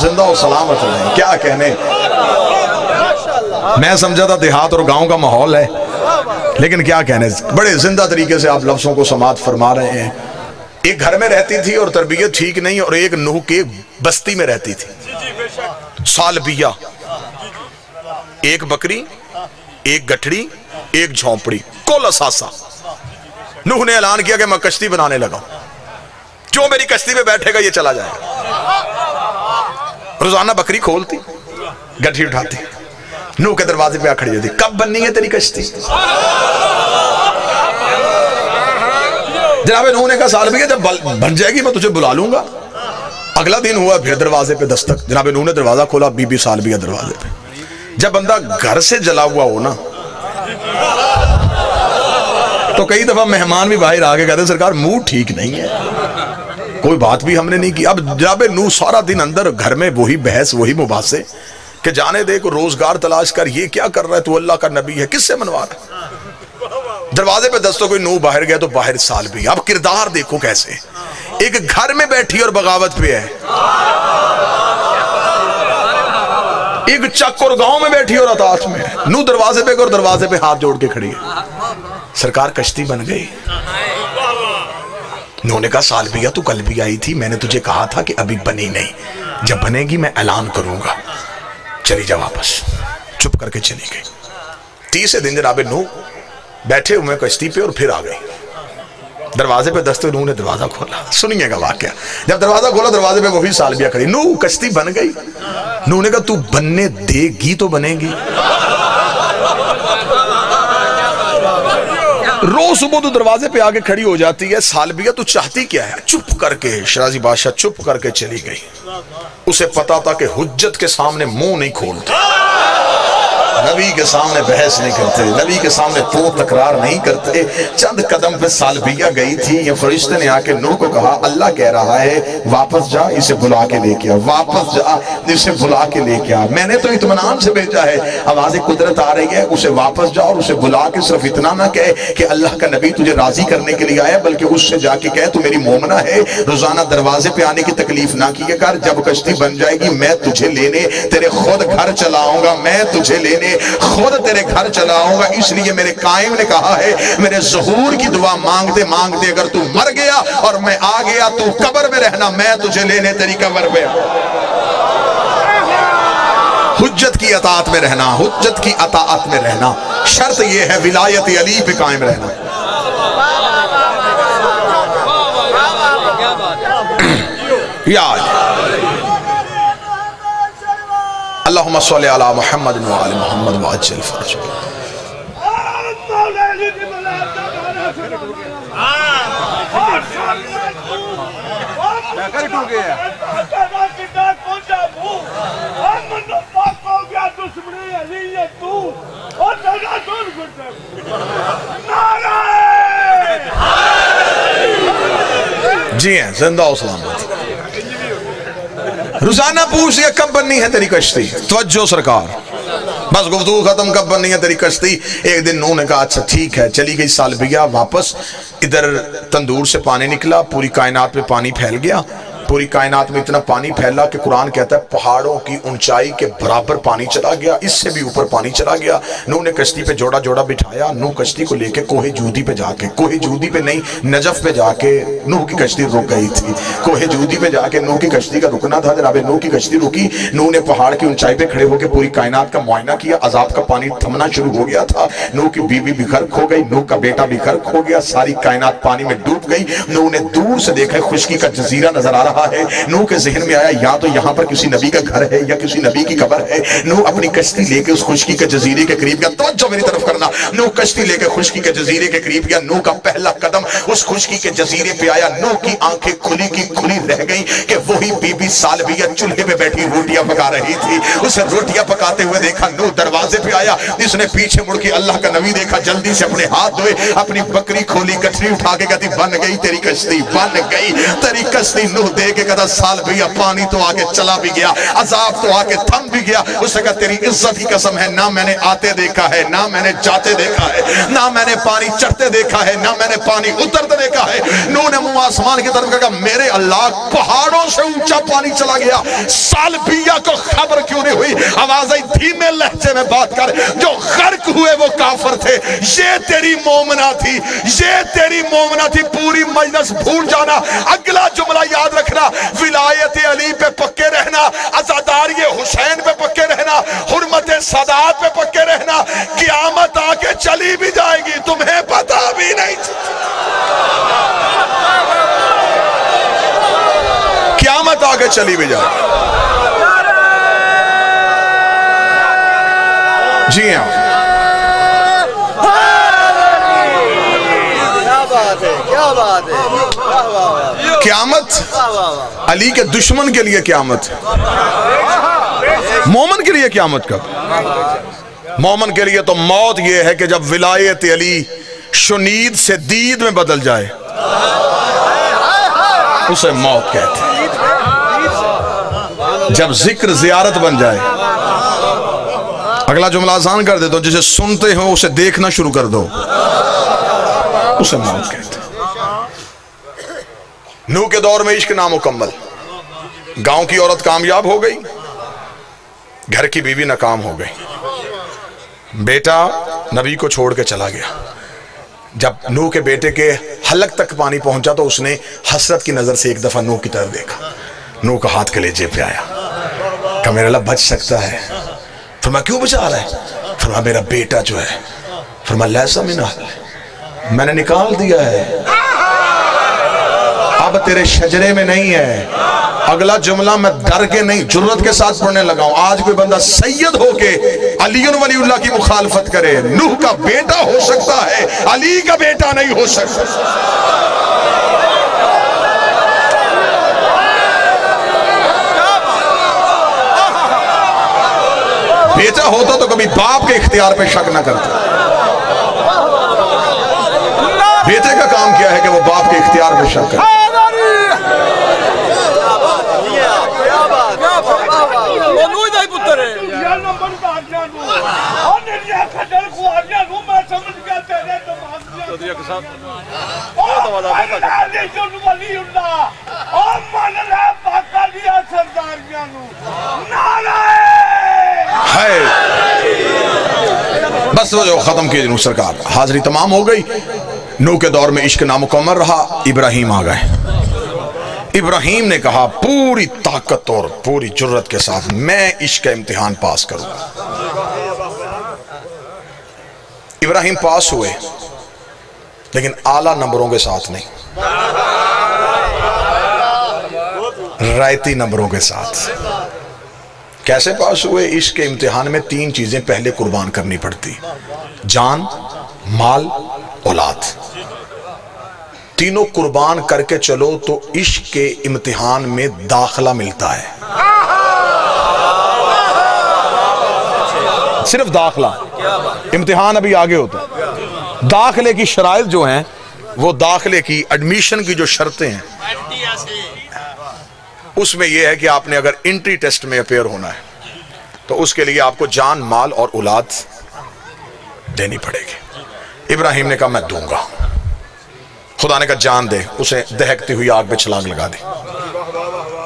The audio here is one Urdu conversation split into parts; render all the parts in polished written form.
زندہ و سلامت رہیں. کیا کہنے, میں سمجھا تھا دیہات اور گاؤں کا ماحول ہے, لیکن کیا کہنے, بڑے زندہ طریقے سے آپ لفظوں کو سماعت فرما رہے ہیں. ایک گھر میں رہتی تھی اور تربیت ٹھیک نہیں, اور ایک نوح کے بستی میں رہتی تھی. سالبیہ, ایک بکری, ایک گٹھڑی, ایک جھونپڑی, کل اثاثہ. نوح نے اعلان کیا کہ میں کشتی بنانے لگا, جو میری کشتی پہ بیٹھے گا یہ چلا جائے گا. روزانہ بکری کھولتی, گٹھڑی اٹھاتی, نوح کے دروازے پہ آ کھڑی ہوتی, کب بننی ہے تیری کشتی؟ جناب نوح نے کہا سالبیہ جب بن جائے گی میں تجھے بلا لوں گا. اگلا دن ہوا, پھر دروازے پہ دستک. جناب نوح نے دروازہ کھولا, بی بی سالبیہ دروازے پہ. جب بندہ گھر سے جلا ہوا ہو نا, تو کئی دفعہ مہمان بھی باہر آگے کہتے ہیں سرکار موڈ ٹھیک نہیں ہے, کوئی بات بھی ہم نے نہیں کی. اب جناب نوح سارا دن اندر گھر میں وہی بحث, وہی مباحثے کہ جانے دے, کو روزگار تلاش کر, یہ کیا کر رہا ہے تو, اللہ کا نبی ہے, کس سے منوا رہا ہے. دروازے پہ دستوں, کوئی نوح باہر گیا تو باہر سالبیہ. اب کردار دیکھو کیسے, ایک گھر میں بیٹھی اور بغاوت پہ ہے, ایک چک اور گاؤں میں بیٹھی اور اطاعت میں ہے. نوح دروازے پہ اور دروازے پہ ہاتھ جوڑ کے کھڑی ہے. سرکار کشتی بن گئی. نوح نے کہا سالبیہ تو کل بھی آئی تھی, میں نے تجھے کہا تھا کہ ابھی بنی نہیں, جب بنے گی میں اعلان کروں گا, چلی جا واپس. چپ کر کے چلی گئی. تیسرے دن جناب نوح بیٹھے ہوئے کشتی پہ اور پھر آ گئی. دروازے پہ دستے نوح نے دروازہ کھولا. سنیے گا واقعہ, جب دروازہ کھولا دروازے پہ وہی سالبیہ کھڑی. نوح کشتی بن گئی. نوح نے کہا تو بننے دے گی تو بنے گی. روز صبح تو دروازے پہ آگے کھڑی ہو جاتی ہے. سالبیہ تو چاہتی کیا ہے, چپ کر کے, شرازی بادشاہ چپ کر کے چلی گئی. اسے پتا تھا کہ حجت کے سامنے منہ نہیں کھولتے, نبی کے سامنے بحث نہیں کرتے, نبی کے سامنے تو تکرار نہیں کرتے. چند قدم پہ سالبیہ گئی تھی, یہ فرشتے نے آ کے نوح کو کہا اللہ کہہ رہا ہے واپس جا, اسے بلا کے لے کے آ, واپس جا, اسے بلا کے لے کے آ. میں نے تو اطمینان سے بھیجا ہے, آواز قدرت آ رہی ہے, اسے واپس جا اور اسے بلا کے صرف اتنا نہ کہے کہ اللہ کا نبی تجھے راضی کرنے کے لیے آیا, بلکہ اس سے جا کے کہے تو میری مومنہ ہے, روزانہ دروازے پہ آنے کی تکلیف نہ کیے کر. جب کشتی بن جائے گی میں تجھے لینے تیرے خود گھر چلاؤں گا, میں تجھے لینے خود تیرے گھر چلاؤں گا. اس لیے میرے قائم نے کہا ہے میرے ظہور کی دعا مانگتے مانگتے اگر تو مر گیا اور میں آ گیا تو قبر میں رہنا, میں تجھے لینے تیری قبر پہ. حجت کی اطاعت میں رہنا, حجت کی اطاعت میں رہنا, شرط یہ ہے ولایت علی پہ قائم رہنا. یاد اللہم صلی علی محمد و آل محمد وعجل فرج. جی ہیں, زندہ و سلامت. روزانہ پوچھ لیا کب بننی ہے تیری کشتی, توجہ سرکار, بس گفتگو ختم, کب بننی ہے تیری کشتی. ایک دن نوح نے کہا اچھا ٹھیک ہے. چلی گئی سالبیہ واپس. ادھر تندور سے پانی نکلا, پوری کائنات میں پانی پھیل گیا. پوری کائنات میں اتنا پانی پھیلا کہ قرآن کہتا ہے پہاڑوں کی اونچائی کے برابر پانی چلا گیا, اس سے بھی اوپر پانی چلا گیا. نوح نے کشتی پہ جوڑا جوڑا بٹھایا. نوح کشتی کو لے کے کوہ جودی پہ جا کے, کوہ جودی پہ نہیں نجف پہ جا کے نوح کی کشتی رک گئی تھی. کوہ جودی پہ جا کے نوح کی کشتی کا رکنا تھا. جناب نوح کی کشتی رکی. نوح نے پہاڑ کی اونچائی پہ کھڑے ہو کے پوری کائنات کا معائنہ کیا. عذاب کا پانی تھمنا شروع ہو گیا تھا. نوح کی بیوی بھی غرق ہو گئی, نوح کا بیٹا بھی غرق ہو گیا, ساری کائنات پانی میں ڈوب گئی. نوح نے دور سے دیکھا خشکی کا جزیرہ نظر آ رہا ہے. نوح کے ذہن میں آیا یا تو یہاں پر کسی نبی کا گھر ہے یا کسی نبی کی قبر ہے. نوح اپنی کشتی لے کے اس خشکی کے جزیرے کے قریب گیا. توجہ میری طرف کرنا, نوح کشتی لے کے خشکی کے جزیرے کے قریب گیا. نوح کا پہلا قدم اس خشکی کے جزیرے پہ آیا. نوح کی آنکھیں کھلی کی کھلی رہ گئیں کہ وہی بی بی سالبیہ چولہے پہ بیٹھی روٹیاں پکا رہی تھی. اسے روٹیاں پکاتے ہوئے دیکھا. نوح دروازے پہ آیا. اس نے پیچھے مڑ کے اللہ کا نبی دیکھا, جلدی سے اپنے ہاتھ دھوئے, اپنی بکری کھولی, گٹھڑی اٹھا کے کہتی بن گئی تیری کشتی, بن گئی تیری کشتی. نوح دے کے کہتا سال بھیا پانی تو آگے چلا بھی گیا, عذاب تو آگے تھم بھی گیا. اس نے کہا تیری عزت کی قسم ہے, نہ میں نے آتے دیکھا ہے, نہ میں نے جاتے دیکھا ہے, نہ میں نے پانی چڑھتے دیکھا ہے, نہ میں نے پانی اترتے دیکھا ہے. نوح نے منہ آسمان کی طرف کہا میرے اللہ, پہاڑوں سے اونچا پانی چلا گیا, سالبیہ کو خبر کیوں نہیں ہوئی؟ آوازیں دھیمے لہجے میں بات کر, جو غرق ہوئے وہ کافر تھے, یہ تیری مومنہ تھی, یہ تیری مومنہ تھی. پوری مجلس بھول جانا, اگلا جملہ یاد رکھنا, ولایت علی پہ پکے رہنا, عزاداری حسین پہ پکے رہنا, حرمت سادات پہ پکے رہنا. قیامت آ کے چلی بھی جائے گی, تمہیں پتا بھی نہیں. قیامت آ کے چلی بھی جائے گی. جی ہاں, قیامت علی کے دشمن کے لیے قیامت, مومن کے لیے قیامت کب؟ مومن کے لیے تو موت یہ ہے کہ جب ولایت علی شنید سے دید میں بدل جائے, اسے موت کہتے ہیں. جب ذکر زیارت بن جائے, اگلا جملہ آسان کر دیتا ہوں, جسے سنتے ہو اسے دیکھنا شروع کر دو, اسے موت کہتے ہیں. نوح کے دور میں عشق نامکمل, گاؤں کی عورت کامیاب ہو گئی, گھر کی بیوی ناکام ہو گئی, بیٹا نبی کو چھوڑ کے چلا گیا. جب نوح کے بیٹے کے حلق تک پانی پہنچا تو اس نے حسرت کی نظر سے ایک دفعہ نوح کی طرف دیکھا. نوح کا ہاتھ کلیجے پہ آیا, کہا میرا اللہ بچ سکتا ہے. فرمایا کیوں بچا رہا ہے؟ فرمایا میرا بیٹا جو ہے, فرمایا لیسا منہ, میں نے نکال دیا ہے, اب تیرے شجرے میں نہیں ہے. اگلا جملہ میں ڈر کے نہیں, جرت کے ساتھ پڑھنے لگا ہوں. آج کوئی بندہ سید ہو کے علی ولی اللہ کی مخالفت کرے, نوح کا بیٹا ہو سکتا ہے, علی کا بیٹا نہیں ہو سکتا. بیٹا ہوتا تو کبھی باپ کے اختیار پہ شک نہ کرتا. بیٹے کا کام کیا ہے کہ وہ باپ کے اختیار پہ شک کرے. بس وہ جو ختم کی نوح سرکار, حاضری تمام ہو گئی. نوح کے دور میں عشق نامکمل رہا, ابراہیم آ گئے. ابراہیم نے کہا پوری طاقت اور پوری جرت کے ساتھ میں عشق کا امتحان پاس کروں گا. ابراہیم پاس ہوئے, لیکن اعلیٰ نمبروں کے ساتھ نہیں, رائتی نمبروں کے ساتھ. کیسے پاس ہوئے؟ عشق کے امتحان میں 3 چیزیں پہلے قربان کرنی پڑتی, جان, مال, اولاد. تینوں قربان کر کے چلو تو عشق کے امتحان میں داخلہ ملتا ہے. صرف داخلہ, امتحان ابھی آگے ہوتا ہے. داخلے کی شرائط جو ہیں, وہ داخلے کی ایڈمیشن کی جو شرطیں ہیں, اس میں یہ ہے کہ آپ نے اگر انٹری ٹیسٹ میں اپیئر ہونا ہے تو اس کے لیے آپ کو جان, مال اور اولاد دینی پڑے گی. ابراہیم نے کہا میں دوں گا. خدا نے کہا جان دے, اسے دہکتی ہوئی آگ میں چھلانگ لگا دی.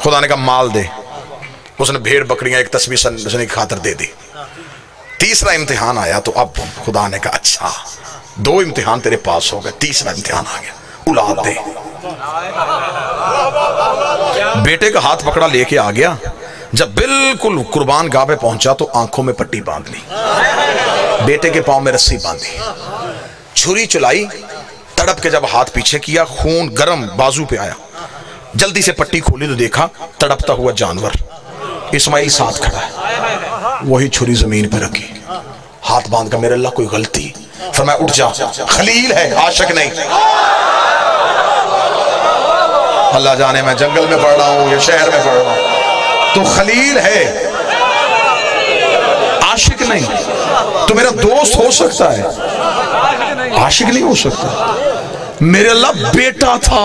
خدا نے کہا مال دے, اس نے بھیڑ بکریاں ایک تسبیح سننے کی خاطر دے دی. تیسرا امتحان آیا تو اب خدا نے کہا اچھا 2 امتحان تیرے پاس ہو گئے, تیسرا امتحان آ گیا, اولاد دے. بیٹے کا ہاتھ پکڑا لے کے آ گیا. جب بالکل قربان گاہ پہ پہنچا تو آنکھوں میں پٹی باندھ لی, بیٹے کے پاؤں میں رسی باندھی, چھری چلائی, تڑپ کے جب ہاتھ پیچھے کیا, خون گرم بازو پہ آیا. جلدی سے پٹی کھولی تو دیکھا تڑپتا ہوا جانور اسماعیل ساتھ کھڑا ہے. وہی چھری زمین پہ رکھی, ہاتھ باندھ کر میرے اللہ کوئی غلطی؟ فرمایا اٹھ جا, خلیل ہے عاشق نہیں. اللہ جانے میں جنگل میں پڑھ رہا ہوں یا شہر میں پڑھ رہا ہوں, تو خلیل ہے عاشق نہیں. تو میرا دوست ہو سکتا ہے, عاشق نہیں ہو سکتا. میرے اللہ بیٹا تھا,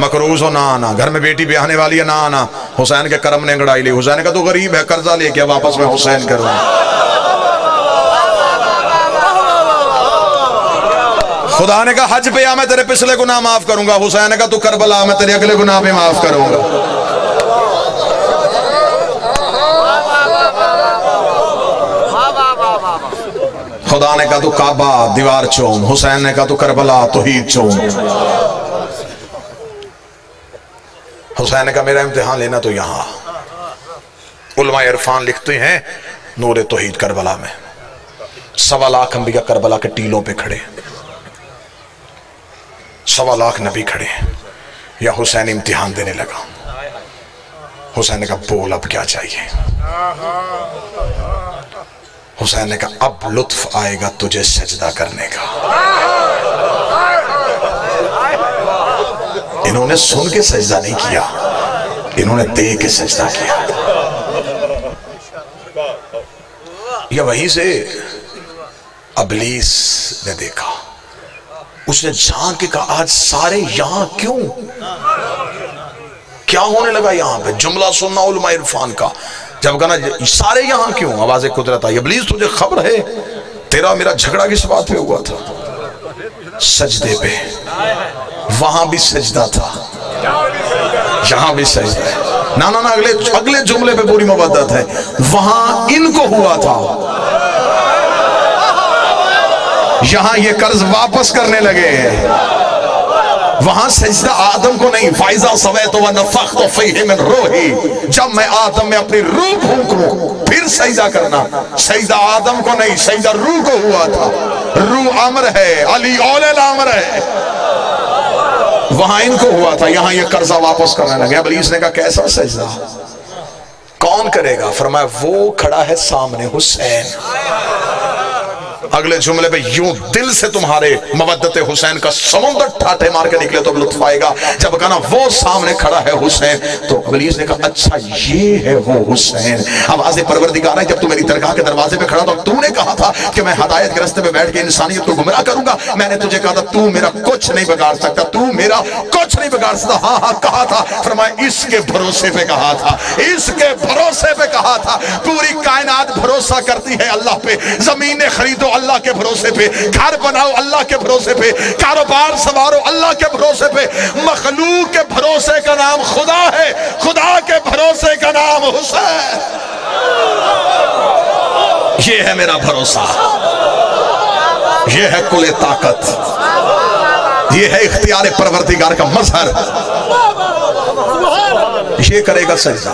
مقروض ہو نہ آنا، گھر میں بیٹی بیاہنے والی ہے نہ آنا، حسین کے کرم نے انگڑائی لی، حسین کا تو غریب ہے قرضہ لے کے واپس میں حسین کروں، خدا نے کہا حج پہ آ میں تیرے پچھلے گناہ معاف کروں گا، حسین کا تو کربلا میں تیرے اگلے گناہ بھی معاف کروں گا۔ خدا نے کہا تو کعبہ دیوار چوم، حسین نے کہا تو کربلا توحید چوم۔ حسین نے کہا میرا امتحان لینا تو یہاں۔ علماء عرفان لکھتے ہیں نور توحید کربلا میں 1.25 لاکھ انبیاء کربلا کے ٹیلوں پہ کھڑے، 1.25 لاکھ نبی کھڑے، یا حسین امتحان دینے لگا۔ حسین نے کہا بول اب کیا چاہیے؟ حسین نے کہا اب لطف آئے گا تجھے سجدہ کرنے کا۔ انہوں نے سن کے سجدہ نہیں کیا، انہوں نے دے کے سجدہ کیا۔ یا وہیں سے ابلیس نے دیکھا، اس نے جھانک کے کہا آج سارے یہاں کیوں؟ کیا ہونے لگا یہاں پہ؟ جملہ سننا علماء عرفان کا، جب کہنا سارے یہاں کیوں؟ آواز قدرت آئی، ابلیس تجھے خبر ہے تیرا میرا جھگڑا کس بات پہ ہوا تھا؟ سجدے پہ۔ وہاں بھی سجدہ تھا، یہاں بھی سجدہ ہے۔ نا نا نا، اگلے جملے پہ پوری مودت ہے۔ وہاں ان کو ہوا تھا، یہاں یہ قرض واپس کرنے لگے ہیں۔ وہاں سجدہ آدم کو نہیں، فَإِذَا سَوَيْتُ وَنَفَخْتُ فِيهِ مِنْ رُوحِي، جب میں آدم میں اپنی روح پھونکوں پھر سجدہ کرنا۔ سجدہ آدم کو نہیں، سجدہ روح کو ہوا تھا۔ روح امر ہے، علی اول الامر ہے۔ وہاں ان کو ہوا تھا، یہاں یہ قرضہ واپس کرنے لگے۔ ابلیس نے کہا کیسا سجدہ کون کرے گا؟ فرمایا وہ کھڑا ہے سامنے حسین۔ اگلے جملے پہ یوں دل سے تمہارے مودت حسین کا سمندر ٹھاٹے مار کے نکلے تو لطف آئے گا۔ جب کہنا وہ سامنے کھڑا ہے حسین، تو ابلیس نے کہا اچھا یہ ہے وہ حسین۔ آواز پروردگار ہے، جب تو میری درگاہ کے دروازے پہ کھڑا تو نے کہا تھا کہ میں ہدایت کے راستے پہ بیٹھ کے انسانیت کو گمراہ کروں گا۔ میں نے تجھے کہا تھا تو میرا کچھ نہیں بگاڑ سکتا، تو میرا کچھ نہیں بگاڑ سکتا۔ ہاں ہاں کہا تھا، فرمایا اس کے بھروسے پہ کہا تھا، اس کے بھروسے پہ کہا تھا۔ پوری کائنات بھروسہ کرتی ہے اللہ پہ، زمینیں خریدو اللہ کے بھروسے پہ، گھر بناؤ اللہ کے بھروسے پہ، کاروبار سنوارو اللہ کے بھروسے پہ۔ مخلوق کے بھروسے کا نام خدا ہے، خدا کے بھروسے کا نام حسین۔ یہ ہے میرا بھروسہ، یہ ہے کل طاقت، یہ ہے اختیار پروردگار کا مظہر۔ یہ کرے گا سجدہ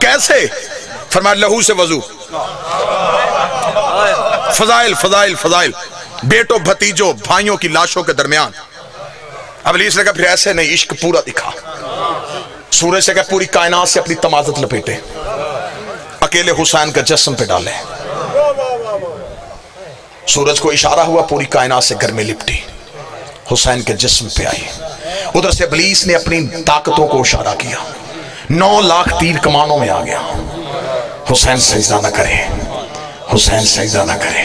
کیسے؟ فرمایا لہو سے وضو، فضائل فضائل فضائل، بیٹوں بھتیجوں بھائیوں کی لاشوں کے درمیان۔ ابلیس نے کہا پھر ایسے نہیں، عشق پورا دکھا۔ سورج سے کہا پوری کائنات سے اپنی تمازت لپیٹے، اکیلے حسین کا جسم پہ ڈالے۔ سورج کو اشارہ ہوا، پوری کائنات سے گرمی لپٹی، حسین کے جسم پہ آئی۔ ادھر سے ابلیس نے اپنی طاقتوں کو اشارہ کیا، 9 لاکھ تیر کمانوں میں آ گیا۔ حسین سجدہ نہ کرے، حسین سجدہ نہ کرے۔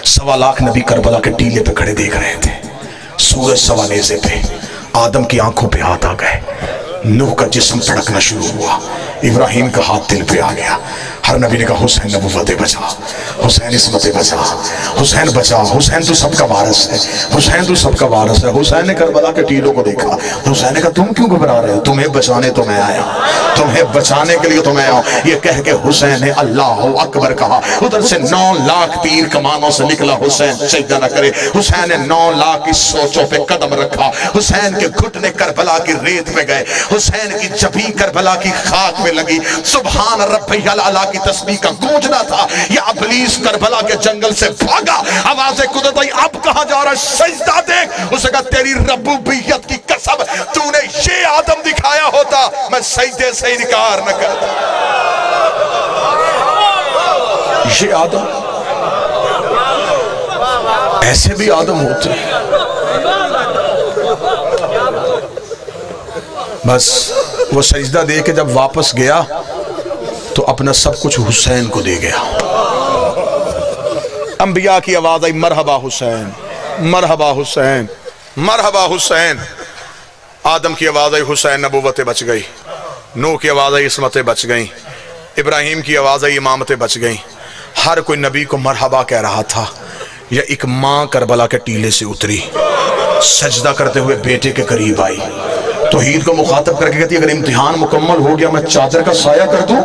1.25 لاکھ نبی کربلا کے ٹیلے پہ کھڑے دیکھ رہے تھے۔ سورج سوا نیزے پہ، آدم کی آنکھوں پہ ہاتھ آ گئے، نوح کا جسم تڑکنا شروع ہوا، ابراہیم کا ہاتھ دل پہ آ گیا۔ ہر نبی نے کہا حسین نبوت بچا، حسین عصمت بچا، حسین بچا، حسین تو سب کا وارث ہے، حسین تو سب کا وارث ہے۔ حسین نے کربلا کے ٹیلوں کو دیکھا، حسین نے کہا تم کیوں گھبرا رہے ہو؟ تمہیں بچانے تو میں آیا، تمہیں بچانے کے لیے تو میں آیا۔ یہ کہہ کے حسین نے اللہ اکبر کہا، ادھر سے 9 لاکھ تیر کمانوں سے نکلا۔ حسین سجدہ نہ کرے، حسین نے 9 لاکھ کی سوچوں پہ قدم رکھا۔ حسین کے گھٹنے کربلا کی ریت پہ گئے، حسین کی جبیں کربلا کی خاک میں لگی۔ سبحان ربی الاعلیٰ کی تسبیح کا گونجنا تھا۔ یا ابلیس کربلا کے جنگل سے بھاگا، آواز قدرت آئی اب کہاں جا رہا ہے؟ سجدہ دیکھ۔ اسے کہا تیری ربوبیت کی قسم، تو نے یہ آدم دکھایا ہوتا میں سجدے سے انکار نہ کرتا۔ یہ آدم، ایسے بھی آدم ہوتے ہیں۔ بس وہ سجدہ دے کے جب واپس گیا تو اپنا سب کچھ حسین کو دے گیا۔ انبیاء کی آواز آئی مرحبا حسین، مرحبا حسین، مرحبا حسین۔ آدم کی آواز آئی حسین نبوتیں بچ گئی، نوح کی آواز آئی عصمتیں بچ گئیں، ابراہیم کی آواز آئی امامتیں بچ گئیں۔ ہر کوئی نبی کو مرحبا کہہ رہا تھا، یا ایک ماں کربلا کے ٹیلے سے اتری، سجدہ کرتے ہوئے بیٹے کے قریب آئی، توحید کو مخاطب کر کے کہتی اگر امتحان مکمل ہو گیا میں چادر کا سایہ کر دوں۔